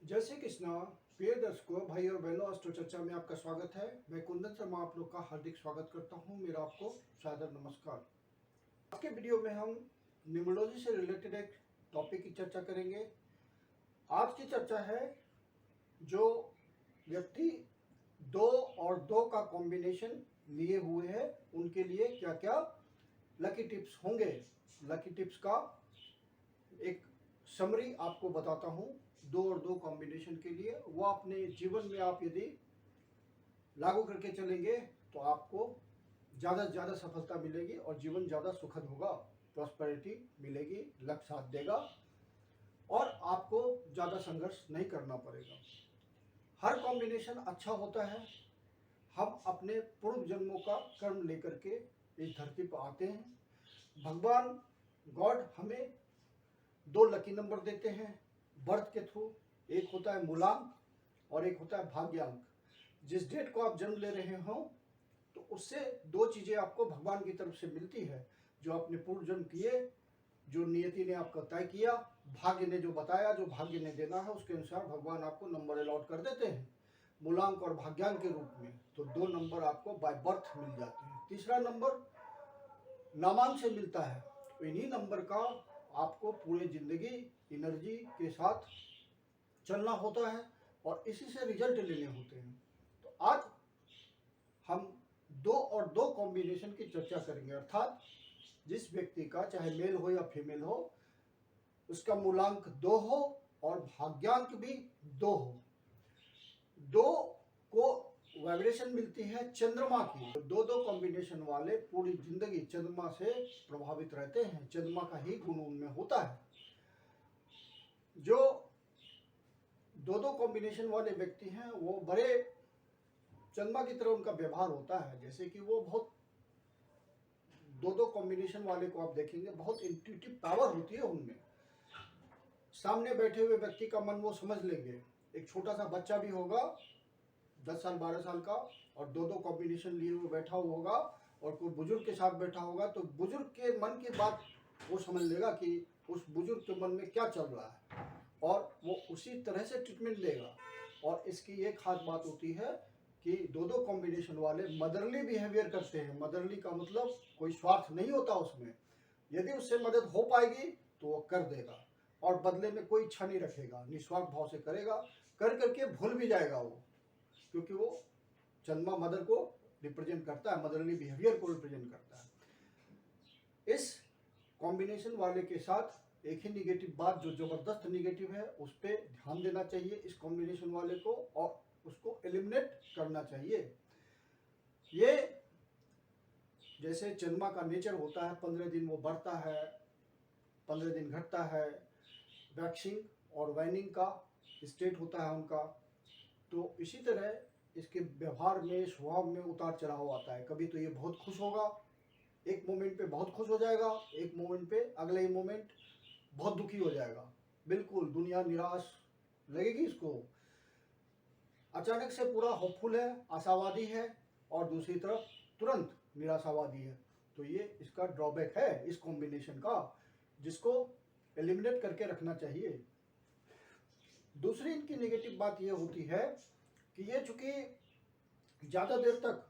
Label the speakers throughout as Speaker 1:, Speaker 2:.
Speaker 1: जय श्री कृष्णा। प्रिय दर्शकों, भाई और बहनों, अस्ट्रो चर्चा में आपका स्वागत है। मैं कुंदन शर्मा आप लोग का हार्दिक स्वागत करता हूं। मेरा आपको सादर नमस्कार। आज के वीडियो में हम न्यूमरोलॉजी से रिलेटेड एक टॉपिक की चर्चा करेंगे। आज की चर्चा है जो व्यक्ति 2 और 2 का कॉम्बिनेशन लिए हुए हैं उनके लिए क्या क्या लकी टिप्स होंगे। लकी टिप्स का एक समरी आपको बताता हूं। 2 और 2 कॉम्बिनेशन के लिए वो अपने जीवन में आप यदि लागू करके चलेंगे तो आपको ज़्यादा से ज़्यादा सफलता मिलेगी और जीवन ज़्यादा सुखद होगा, प्रॉस्पेरिटी मिलेगी, लक साथ देगा और आपको ज़्यादा संघर्ष नहीं करना पड़ेगा। हर कॉम्बिनेशन अच्छा होता है। हम अपने पूर्व जन्मों का कर्म लेकर के इस धरती पर आते हैं। भगवान गॉड हमें 2 लकी नंबर देते हैं बर्थ के थ्रू। एक होता है मूलांक और एक होता है भाग्यांक। जिस डेट को आप जन्म ले रहे हो तो उससे 2 चीज़ें आपको भगवान की तरफ से मिलती है। जो आपने पूर्व जन्म किए, जो नियति ने आपका तय किया, भाग्य ने जो बताया, जो भाग्य ने देना है, उसके अनुसार भगवान आपको नंबर अलॉट कर देते हैं मूलांक और भाग्यांक के रूप में। तो 2 नंबर आपको बाय बर्थ मिल जाते हैं। तीसरा नंबर नामांक से मिलता है। तो इन्हीं नंबर का आपको पूरे जिंदगी एनर्जी के साथ चलना होता है और इसी से रिजल्ट लेने होते हैं। तो आज हम 2 और 2 कॉम्बिनेशन की चर्चा करेंगे, अर्थात जिस व्यक्ति का चाहे मेल हो या फीमेल हो उसका मूलांक 2 हो और भाग्यांक भी 2 हो। 2 को वाइब्रेशन मिलती है चंद्रमा की। 2-2 कॉम्बिनेशन वाले पूरी जिंदगी चंद्रमा से प्रभावित रहते हैं। चंद्रमा का ही गुण उनमें होता है। जो 2-2 कॉम्बिनेशन वाले व्यक्ति हैं वो बड़े चंद्रमा की तरह उनका व्यवहार होता है। जैसे कि वो बहुत 2-2 कॉम्बिनेशन वाले को आप देखेंगे, बहुत इंट्यूटिव पावर होती है उनमें। सामने बैठे हुए व्यक्ति का मन वो समझ लेंगे। एक छोटा सा बच्चा भी होगा 10 साल 12 साल का और 2-2 कॉम्बिनेशन लिए हुए बैठा हुआ होगा और कोई बुजुर्ग के साथ बैठा होगा तो बुजुर्ग के मन की बात वो समझ लेगा कि उस बुजुर्ग के मन में क्या चल रहा है और वो उसी तरह से ट्रीटमेंट देगा। और इसकी एक खास बात होती है कि 2-2 कॉम्बिनेशन वाले मदरली बिहेवियर करते हैं। मदरली का मतलब कोई स्वार्थ नहीं होता उसमें। यदि उससे मदद हो पाएगी तो वो कर देगा और बदले में कोई इच्छा नहीं रखेगा, निस्वार्थ भाव से करेगा। कर करके भूल भी जाएगा वो, क्योंकि वो चंद्रमा मदर को रिप्रेजेंट करता है, मदरली बिहेवियर को रिप्रेजेंट करता है। इस कॉम्बिनेशन वाले के साथ एक ही निगेटिव बात, जो जबरदस्त निगेटिव है, उस पर ध्यान देना चाहिए इस कॉम्बिनेशन वाले को और उसको एलिमिनेट करना चाहिए। ये जैसे चंद्रमा का नेचर होता है, 15 दिन वो बढ़ता है, 15 दिन घटता है। वैक्सिंग और वाइनिंग का स्टेट होता है उनका। तो इसी तरह इसके व्यवहार में, स्वभाव में उतार चढ़ाव आता है। कभी तो ये बहुत खुश होगा, एक मोमेंट पे बहुत खुश हो जाएगा, एक मोमेंट पे अगले ही मोमेंट बहुत दुखी हो जाएगा। बिल्कुल दुनिया निराश लगेगी इसको। अचानक से पूरा होपफुल है, आशावादी है और दूसरी तरफ तुरंत निराशावादी है। तो ये इसका ड्रॉबैक है इस कॉम्बिनेशन का, जिसको एलिमिनेट करके रखना चाहिए। दूसरी इनकी नेगेटिव बात ये होती है कि ये चूंकि ज़्यादा देर तक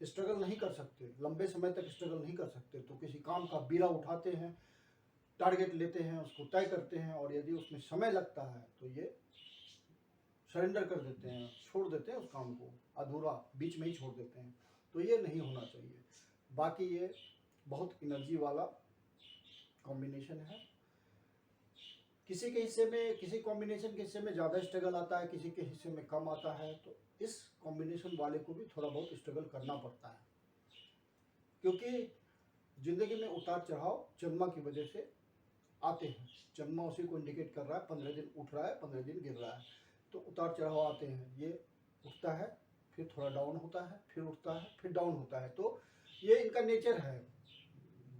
Speaker 1: स्ट्रगल नहीं कर सकते, लंबे समय तक स्ट्रगल नहीं कर सकते, तो किसी काम का बीड़ा उठाते हैं, टारगेट लेते हैं, उसको तय करते हैं और यदि उसमें समय लगता है तो ये सरेंडर कर देते हैं, छोड़ देते हैं उस काम को, अधूरा बीच में ही छोड़ देते हैं। तो ये नहीं होना चाहिए। बाकी ये बहुत एनर्जी वाला कॉम्बिनेशन है। किसी के हिस्से में, किसी कॉम्बिनेशन के हिस्से में ज़्यादा स्ट्रगल आता है, किसी के हिस्से में कम आता है। तो इस कॉम्बिनेशन वाले को भी थोड़ा बहुत स्ट्रगल करना पड़ता है, क्योंकि ज़िंदगी में उतार चढ़ाव चंद्रमा की वजह से आते हैं। चंद्रमा उसी को इंडिकेट कर रहा है, 15 दिन उठ रहा है, 15 दिन गिर रहा है, तो उतार चढ़ाव आते हैं। ये उठता है, फिर थोड़ा डाउन होता है, फिर उठता है, फिर डाउन होता है। तो ये इनका नेचर है।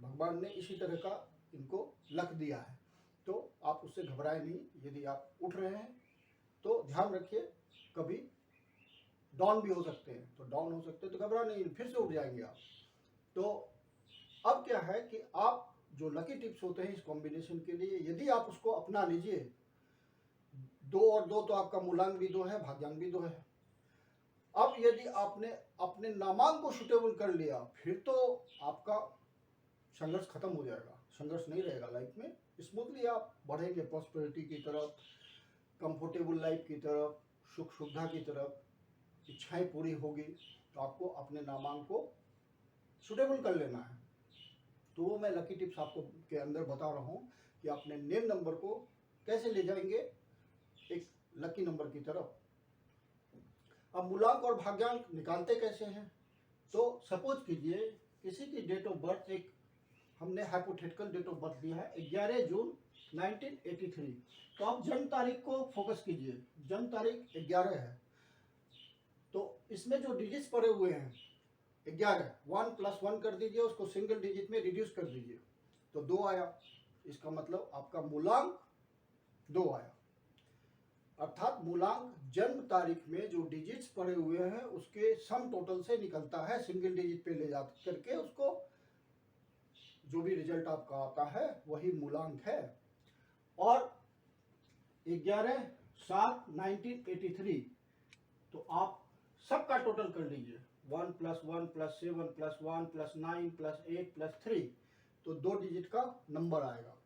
Speaker 1: भगवान ने इसी तरह का इनको लक दिया है। तो आप उससे घबराए नहीं। यदि आप उठ रहे हैं तो ध्यान रखिए, कभी डाउन भी हो सकते हैं, तो डाउन हो सकते हैं तो घबरा नहीं, फिर से उठ जाएंगे आप। तो अब क्या है कि आप जो लकी टिप्स होते हैं इस कॉम्बिनेशन के लिए, यदि आप उसको अपना लीजिए, 2 और 2 तो आपका मूलांक भी 2 है, भाग्यांक भी 2 है। अब यदि आपने अपने नामांक को सुटेबल कर लिया, फिर तो आपका संघर्ष खत्म हो जाएगा, संघर्ष नहीं रहेगा लाइफ में। स्मूथली आप बढ़ेंगे प्रॉस्पेरिटी की तरफ, कंफर्टेबल लाइफ की तरफ, सुख सुविधा की तरफ, इच्छाएं पूरी होगी। तो आपको अपने नामांक को सुटेबल कर लेना है। तो वो मैं लकी टिप्स आपको के अंदर बता रहा हूँ कि अपने नेम नंबर को कैसे ले जाएंगे एक लकी नंबर की तरफ। अब मूलांक और भाग्यांक निकालते कैसे हैं? तो सपोज कीजिए किसी की डेट ऑफ बर्थ, एक हमने हाइपोथेटिकल डेट ऑफ बर्थ लिया है 11 जून 1983। तो आप जन्म तारीख को फोकस कीजिए, जन्म तारीख 11 है, तो इसमें जो डिजिट्स पड़े हुए हैं 11, 1 + 1 कर दीजिए, उसको सिंगल डिजिट में रिड्यूस कर दीजिए तो 2 आया। इसका मतलब आपका मूलांक 2 आया। अर्थात मूलांक जन्म तारीख में जो डिजिट्स पड़े हुए हैं उसके सम टोटल से निकलता है, सिंगल डिजिट पे ले जा करके उसको जो भी रिजल्ट आपका आता है वही मूलांक है। और 11/7/1983 तो आप सबका टोटल कर लीजिए, 1 + 1 + 7 + 1 + 9 + 8 + 3, तो 2 डिजिट का नंबर आएगा।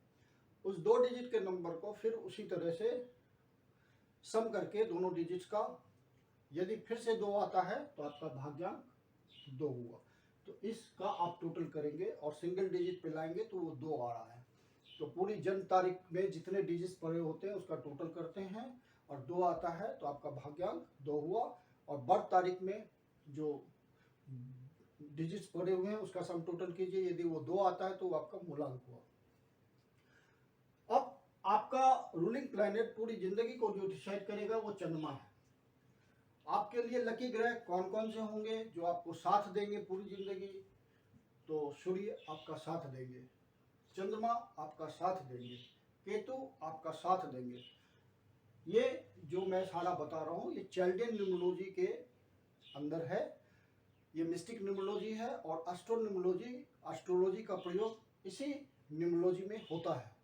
Speaker 1: उस 2 डिजिट के नंबर को फिर उसी तरह से सम करके दोनों डिजिट्स का यदि फिर से 2 आता है तो आपका भाग्यांक 2 हुआ। तो इसका आप टोटल करेंगे और सिंगल डिजिट पे लाएंगे तो वो 2 आ रहा है। तो पूरी जन्म तारीख में जितने डिजिट्स पड़े होते हैं उसका टोटल करते हैं और 2 आता है तो आपका भाग्यांक 2 हुआ। और बर्थ तारीख में जो डिजिट्स पड़े हुए हैं उसका सम टोटल कीजिए, यदि वो 2 आता है तो वो आपका मूलांक हुआ। अब आपका रूलिंग प्लैनेट पूरी जिंदगी को जो डिसाइड करेगा वो चंद्रमा है। आपके लिए लकी ग्रह कौन कौन से होंगे जो आपको साथ देंगे पूरी जिंदगी? तो सूर्य आपका साथ देंगे, चंद्रमा आपका साथ देंगे, केतु आपका साथ देंगे। ये जो मैं सारा बता रहा हूँ ये चाइल्डियन न्यूमरोलॉजी के अंदर है, ये मिस्टिक न्यूमरोलॉजी है और एस्ट्रोलॉजी का प्रयोग इसी न्यूमरोलॉजी में होता है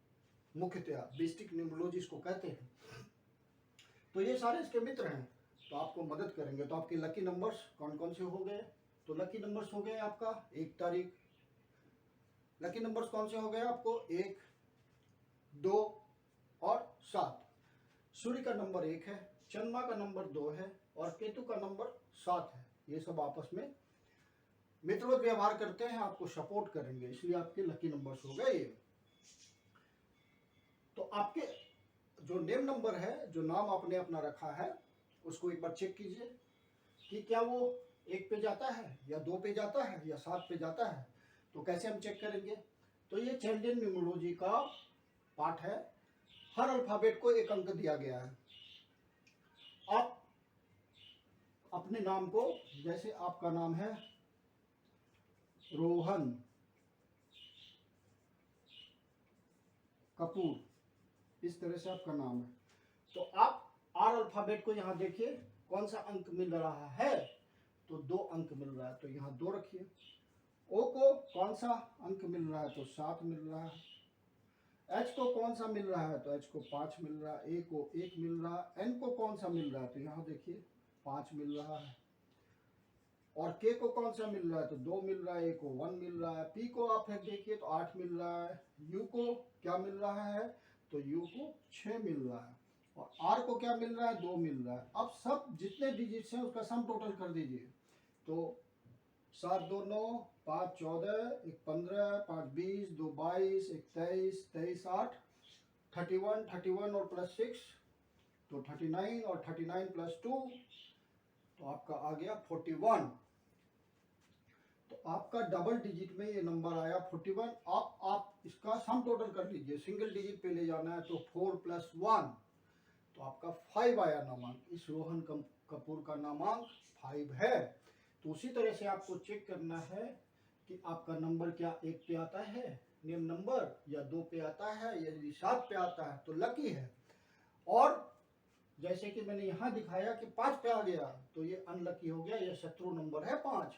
Speaker 1: मुख्यतया, मिस्टिक न्यूमरोलॉजी इसको कहते हैं। तो ये सारे इसके मित्र हैं तो आपको मदद करेंगे। तो आपके लकी नंबर्स कौन कौन से हो गए? तो लकी नंबर्स हो गए आपका 1 तारीख। लकी नंबर्स कौन से हो गए आपको? 1, 2 और 7। सूर्य का नंबर 1 है, चंद्रमा का नंबर 2 है और केतु का नंबर 7 है। ये सब आपस में मित्रवत व्यवहार करते हैं, आपको सपोर्ट करेंगे, इसलिए आपके लकी नंबर्स हो गए ये। तो आपके जो नेम नंबर है, जो नाम आपने अपना रखा है, उसको एक बार चेक कीजिए कि क्या वो 1 पे जाता है या 2 पे जाता है या 7 पे जाता है। तो कैसे हम चेक करेंगे? तो ये चाइल्डियन न्यूमरोलॉजी का पार्ट है। हर अल्फाबेट को 1 अंक दिया गया है। आप अपने नाम को, जैसे आपका नाम है रोहन कपूर, इस तरह से आपका नाम है, तो आप आर अल्फाबेट को यहाँ देखिए कौन सा अंक मिल रहा है, तो 2 अंक मिल रहा है तो यहाँ 2 रखिए। ओ को कौन सा अंक मिल रहा है? तो 7 मिल रहा है। एच को कौन सा मिल रहा है? तो एच को 5 मिल रहा है। ए को 1 मिल रहा है। एन को कौन सा मिल रहा है? तो यहाँ देखिए 5 मिल रहा है। और के को कौन सा मिल रहा है? तो 2 मिल रहा है। ए को 1 मिल रहा है। पी को आप देखिए तो 8 मिल रहा है। यू को क्या मिल रहा है? तो यू को 6 मिल रहा है। और आर को क्या मिल रहा है? 2 मिल रहा है। अब सब जितने डिजिट्स हैं उसका सम टोटल कर दीजिए। तो 7 2 9, 5 14, 1 15, 5 20, 2 22, 1 23, 23 8, 31 31 और प्लस 6 तो 39 और 39 प्लस 2 तो आपका आ गया 41। तो आपका डबल डिजिट में ये नंबर आया 41। आप इसका सम टोटल कर लीजिए, सिंगल डिजिट पे ले जाना है तो 4 + 1 तो आपका 5 आया नामांक। इस रोहन कपूर का नामांक 5 है। तो उसी तरह से आपको चेक करना है कि आपका नंबर क्या 1 पे आता है नेम नंबर, या 2 पे आता है, यदि 7 पे आता है तो लकी है। और जैसे कि मैंने यहाँ दिखाया कि 5 पे आ गया तो ये अनलकी हो गया, ये शत्रु नंबर है 5।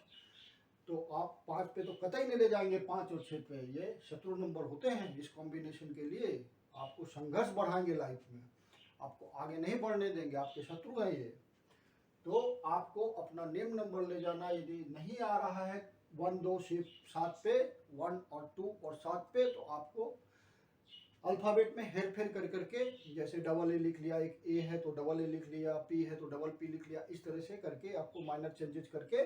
Speaker 1: तो आप 5 पे तो कतई नहीं ले जाएंगे, 5 और 6 पे ये शत्रु नंबर होते हैं। इस कॉम्बिनेशन के लिए आपको संघर्ष बढ़ाएंगे लाइफ में। आपको आगे नहीं बढ़ने देंगे, आपके शत्रु हैं ये। तो आपको अपना नेम नंबर ले जाना, यदि नहीं आ रहा है 1 2 7 पे, 1 और 2 और 7 पे, तो आपको अल्फ़ाबेट में हेर फेर कर करके, जैसे डबल ए लिख लिया, एक ए है तो डबल ए लिख लिया, पी है तो डबल पी लिख लिया, इस तरह से करके आपको माइनर चेंजेस करके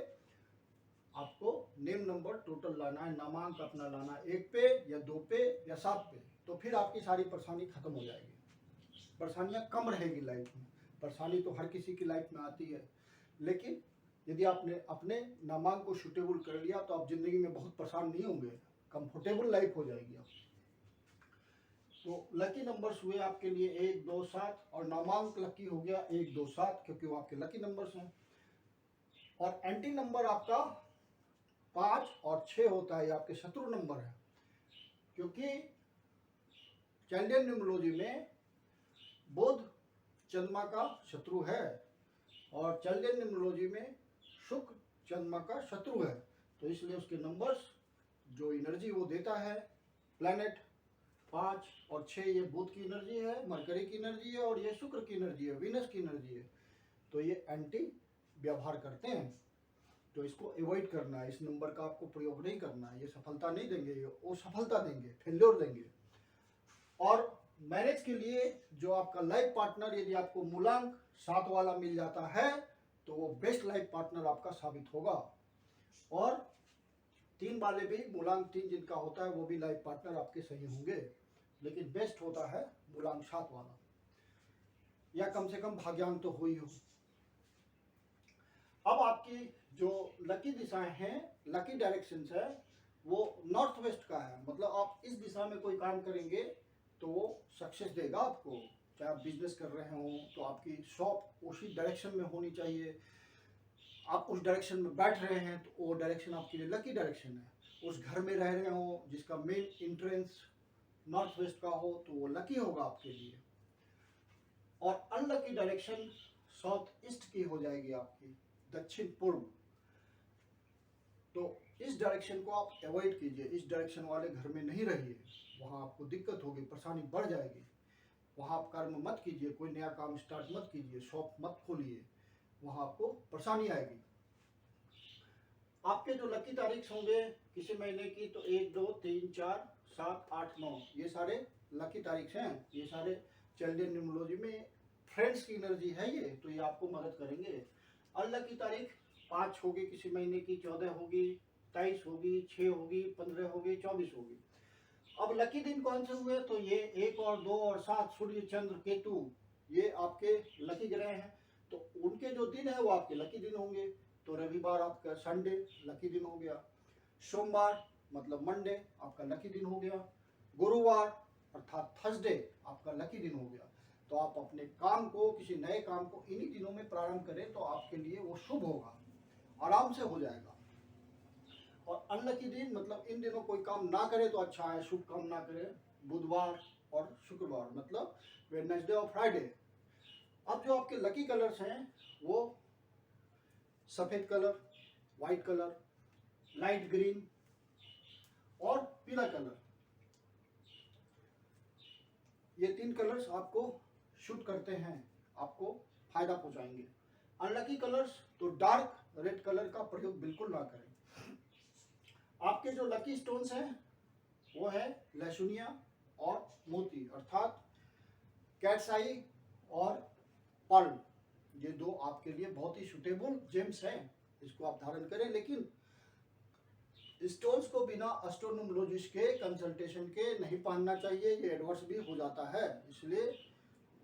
Speaker 1: आपको नेम नंबर टोटल लाना है, नामांक अपना लाना है 1 पे या 2 पे या 7 पे। तो फिर आपकी सारी परेशानी खत्म हो जाएगी, परेशानियां कम रहेगी लाइफ में। परेशानी तो हर किसी की लाइफ में आती है, लेकिन यदि आपने अपने नामांक को सूटेबल कर लिया तो आप जिंदगी में बहुत परेशान नहीं होंगे, कंफर्टेबल लाइफ हो जाएगी आप। तो लकी नंबर्स हुए आपके लिए 1 2 7, और नामांक लकी हो गया 1 2 7, क्योंकि वो आपके लकी नंबर्स हैं। और एंटी नंबर आपका 5 और 6 होता है, ये आपके शत्रु नंबर है, क्योंकि चाइल्डियन न्यूमरोलॉजी में बुध चंद्रमा का शत्रु है, और चाइल्डियन न्यूमरोलॉजी में शुक्र चंद्रमा का शत्रु है। तो इसलिए उसके नंबर्स जो एनर्जी वो देता है प्लैनेट 5 और 6, ये बुध की एनर्जी है, मरकरी की एनर्जी है, और ये शुक्र की एनर्जी है, वीनस की एनर्जी है। तो ये एंटी व्यवहार करते हैं, तो इसको अवॉइड करना है, इस नंबर का आपको प्रयोग नहीं करना है, ये सफलता नहीं देंगे, ये वो सफलता देंगे, फेल्योर देंगे। और मैरिज के लिए जो आपका लाइफ पार्टनर, यदि आपको मूलांक 7 वाला मिल जाता है तो वो बेस्ट लाइफ पार्टनर आपका साबित होगा। और 3 वाले भी, मूलांक 3 जिनका होता है वो भी लाइफ पार्टनर आपके सही होंगे, लेकिन बेस्ट होता है मूलांक 7 वाला, या कम से कम भाग्यांक तो हो ही हो। अब आपकी जो लकी दिशाएं हैं, लकी डायरेक्शंस है, वो नॉर्थ वेस्ट का है। मतलब आप इस दिशा में कोई काम करेंगे तो वो सक्सेस देगा आपको। चाहे आप बिजनेस कर रहे हो तो आपकी शॉप उसी डायरेक्शन में होनी चाहिए, आप उस डायरेक्शन में बैठ रहे हैं तो वो डायरेक्शन आपके लिए लकी डायरेक्शन है। उस घर में रह रहे हो जिसका मेन इंट्रेंस नॉर्थ वेस्ट का हो तो वो लकी होगा आपके लिए। और अनलकी डायरेक्शन साउथ ईस्ट की हो जाएगी आपकी, दक्षिण पूर्व। तो इस डायरेक्शन को आप अवॉइड कीजिए, इस डायरेक्शन वाले घर में नहीं रहिए, वहाँ आपको दिक्कत होगी, परेशानी बढ़ जाएगी। वहाँ आप कर्म मत कीजिए, कोई नया काम स्टार्ट मत कीजिए, शॉप मत खोलिए, वहाँ आपको परेशानी आएगी। आपके जो लकी तारीख होंगे किसी महीने की, तो 1 2 3 4 7 8 9, ये सारे लकी तारीख हैं। ये सारे चाइल्डियन न्यूमरोलॉजी में फ्रेंड्स की एनर्जी है ये, तो ये आपको मदद करेंगे। अनलकी तारीख 5 होगी किसी महीने की, 14 होगी, 23 होगी, 6 होगी, 15 होगी, 24 होगी। अब लकी दिन कौन से हुए, तो ये 1 और 2 और 7, सूर्य चंद्र केतु, ये आपके लकी ग्रह हैं। तो उनके जो दिन है वो आपके लकी दिन होंगे। तो रविवार आपका संडे लकी दिन हो गया, सोमवार मतलब मंडे आपका लकी दिन हो गया, गुरुवार अर्थात थर्सडे आपका लकी दिन हो गया। तो आप अपने काम को, किसी नए काम को इन्हीं दिनों में प्रारंभ करें तो आपके लिए वो शुभ होगा, आराम से हो जाएगा। और अनलकी दिन मतलब इन दिनों कोई काम ना करे तो अच्छा है, शुभ काम ना करे, बुधवार और शुक्रवार मतलब वेडनेसडे और फ्राइडे। अब जो आपके लकी कलर्स हैं वो सफ़ेद colour, white colour, light green और पीला कलर, ये 3 कलर्स आपको शूट करते हैं, आपको फायदा पहुंचाएंगे। अनलकी कलर्स तो डार्क रेड कलर का प्रयोग बिल्कुल ना करें। आपके जो लकी स्टोन्स हैं वो है लहसुनिया और मोती, अर्थात कैट्स आई और पर्ल, ये 2 आपके लिए बहुत ही सुटेबल जेम्स हैं, इसको आप धारण करें। लेकिन स्टोन्स को बिना एस्ट्रोनोमोलॉजिस्ट के कंसल्टेशन के नहीं पहनना चाहिए, ये एडवर्स भी हो जाता है। इसलिए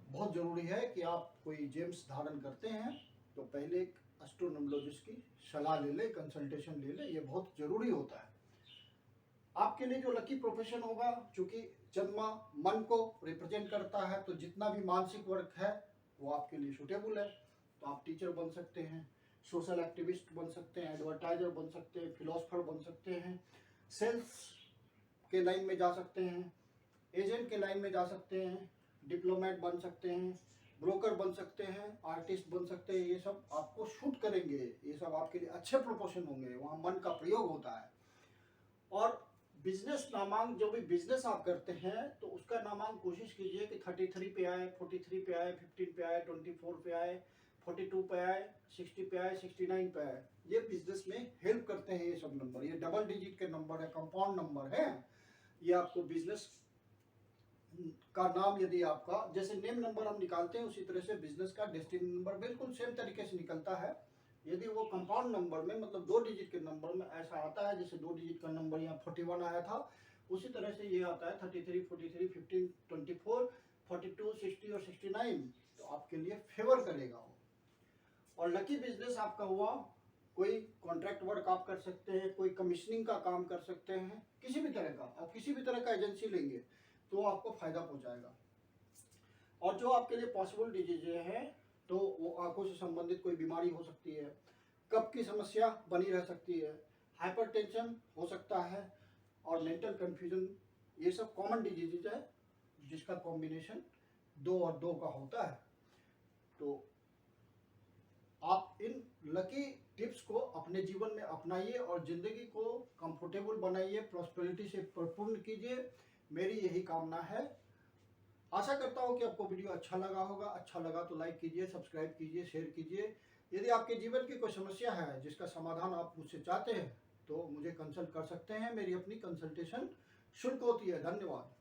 Speaker 1: बहुत ज़रूरी है कि आप कोई जेम्स धारण करते हैं तो पहले एक एस्ट्रोनोमोलॉजिस्ट की सलाह ले लें, कंसल्टेशन ले लें, ये बहुत ज़रूरी होता है। आपके लिए जो लकी प्रोफेशन होगा, चूँकि चंद्रमा मन को रिप्रेजेंट करता है, तो जितना भी मानसिक वर्क है वो आपके लिए सूटेबल है। तो आप टीचर बन सकते हैं, सोशल एक्टिविस्ट बन सकते हैं, एडवर्टाइजर बन सकते हैं, फिलोसफर बन सकते हैं, सेल्स के लाइन में जा सकते हैं, एजेंट के लाइन में जा सकते हैं, डिप्लोमेट बन सकते हैं, ब्रोकर बन सकते हैं, आर्टिस्ट बन सकते हैं। ये सब आपको शूट करेंगे, ये सब आपके लिए अच्छे प्रोपोर्शन होंगे, वहाँ मन का प्रयोग होता है। और बिजनेस नामांक, जो भी बिजनेस आप करते हैं तो उसका नामांक कोशिश कीजिए कि 33 पे आए, 43 पे आए, 15 पे आए, 24 पे आए, 42 पे आए, 60 पे आए, 69 पे आए। ये बिजनेस में हेल्प करते हैं ये सब नंबर। ये डबल डिजिट के नंबर है, कंपाउंड नंबर है। ये आपको बिजनेस का नाम, यदि आपका जैसे नेम नंबर हम निकालते हैं उसी तरह से बिजनेस का डेस्टिनी नंबर बिल्कुल सेम तरीके से निकलता है। यदि वो कंपाउंड नंबर में, मतलब 2 डिजिट के नंबर में ऐसा आता है, जैसे 2 डिजिट का नंबर यहाँ 41 आया था, उसी तरह से ये आता है 33, 43, 15, 24, 42, 60 और 69। तो आपके लिए फेवर करेगा वो। और लकी बिजनेस आपका हुआ, कोई कॉन्ट्रैक्ट वर्क आप कर सकते हैं, कोई कमीशनिंग का काम कर सकते हैं, किसी भी तरह का आप किसी भी तरह का एजेंसी लेंगे तो आपको फायदा पहुंचाएगा। और जो आपके लिए पॉसिबल डिजीज है तो वो आंखों से संबंधित कोई बीमारी हो सकती है, कफ की समस्या बनी रह सकती है, हाइपरटेंशन हो सकता है, और मेंटल कंफ्यूजन, ये सब कॉमन डिजीज है जिसका कॉम्बिनेशन 2 और 2 का होता है। तो आप इन लकी टिप्स को अपने जीवन में अपनाइए और जिंदगी को कंफर्टेबल बनाइए, प्रॉस्पेरिटी से परिपूर्ण कीजिए। मेरी यही कामना है। आशा करता हूँ कि आपको वीडियो अच्छा लगा होगा। अच्छा लगा तो लाइक कीजिए, सब्सक्राइब कीजिए, शेयर कीजिए। यदि आपके जीवन की कोई समस्या है जिसका समाधान आप मुझसे चाहते हैं तो मुझे कंसल्ट कर सकते हैं। मेरी अपनी कंसल्टेशन शुल्क होती है। धन्यवाद।